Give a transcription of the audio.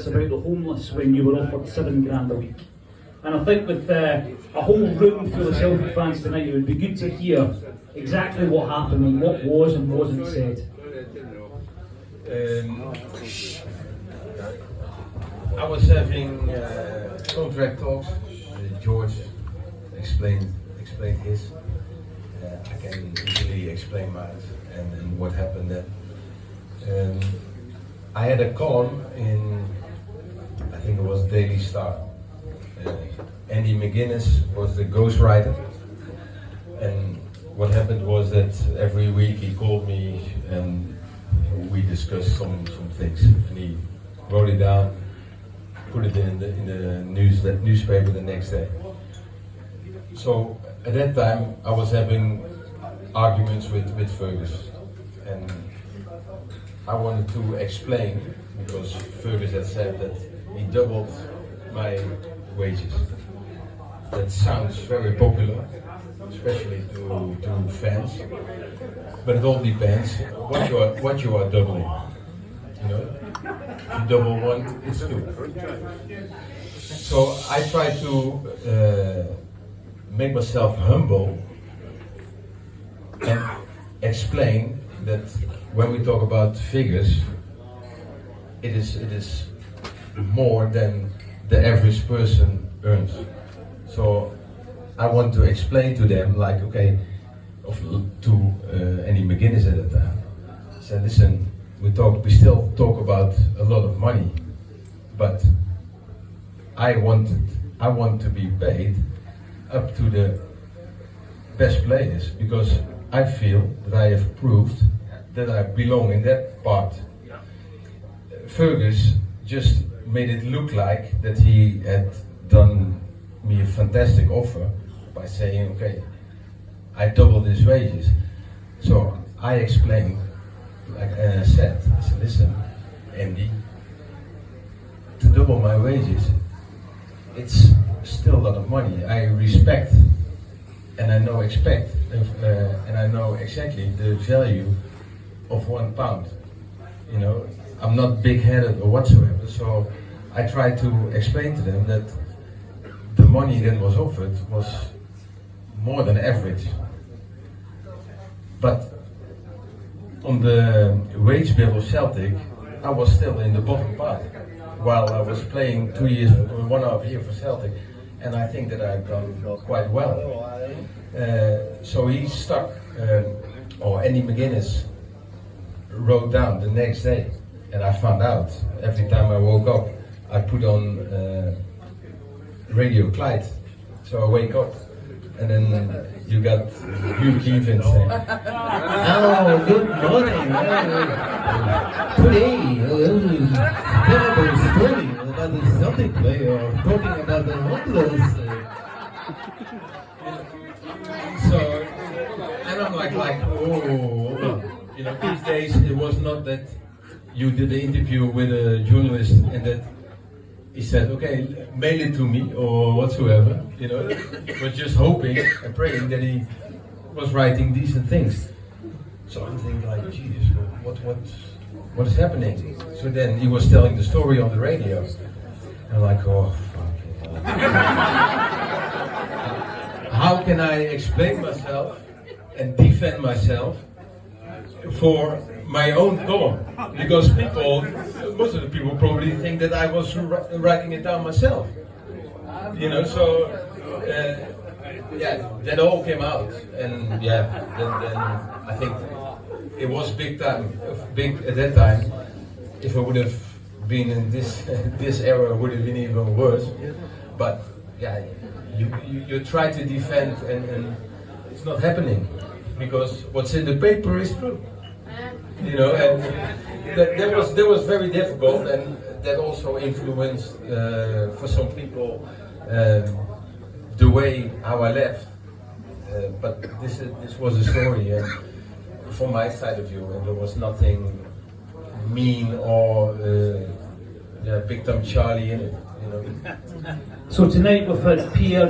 about the homeless when you were offered £7 a week. And I think with a whole room full of Celtic fans tonight, it would be good to hear exactly what happened and what was and wasn't said. I was having contract talks. George explained his. I can easily explain mine and what happened then. I had a column in, I think it was Daily Star. Andy McGuinness was the ghostwriter, and what happened was that every week he called me and we discussed some things, and he wrote it down, put it in the newspaper the next day. So at that time I was having arguments with Fergus, and I wanted to explain, because Fergus had said that he doubled my wages. That sounds very popular, especially to fans, but it all depends what you are doubling. You know, if you double one, it's two. So I try to make myself humble and explain that when we talk about figures, it is more than the average person earns. So I want to explain to them, like, okay, to Andy McGuinness at that time, I said, listen, we still talk about a lot of money, but I want to be paid up to the best players, because I feel that I have proved that I belong in that part. Fergus just made it look like that he had done me a fantastic offer by saying, okay, I doubled his wages. So I explained, like I said, listen, Andy, to double my wages, it's still a lot of money. I respect and I know and I know exactly the value of £1. You know, I'm not big-headed or whatsoever, so I try to explain to them that the money that was offered was more than average. But on the wage bill of Celtic, I was still in the bottom part, while I was playing 2 years, 1.5 years for Celtic, and I think that I've done quite well. So he stuck, or Andy McGuinness wrote down the next day, and I found out every time I woke up, I put on Radio Clyde. So I wake up, and then you got Hugh Keevan saying, "Oh, good morning. Today, terrible story about the Celtic player talking about the homeless." So, and I'm like, oh, you know, these days it was not that you did the interview with a journalist and that he said, okay, mail it to me or whatsoever, you know, but just hoping and praying that he was writing decent things. So I'm thinking like, Jesus, what is happening? So then he was telling the story on the radio. I'm like, oh, fuck. How can I explain myself and defend myself for my own column? Because most of the people probably think that I was writing it down myself. You know, so yeah, that all came out, and yeah, then I think it was big at that time. If I would have been in this era, it would have been even worse. But yeah, you try to defend, and it's not happening, because what's in the paper is true. You know, and that was very difficult, and that also influenced for some people the way how I left. But this was a story, and from my side of view, and there was nothing mean or big time Charlie in it. You know. So tonight we've had Pierre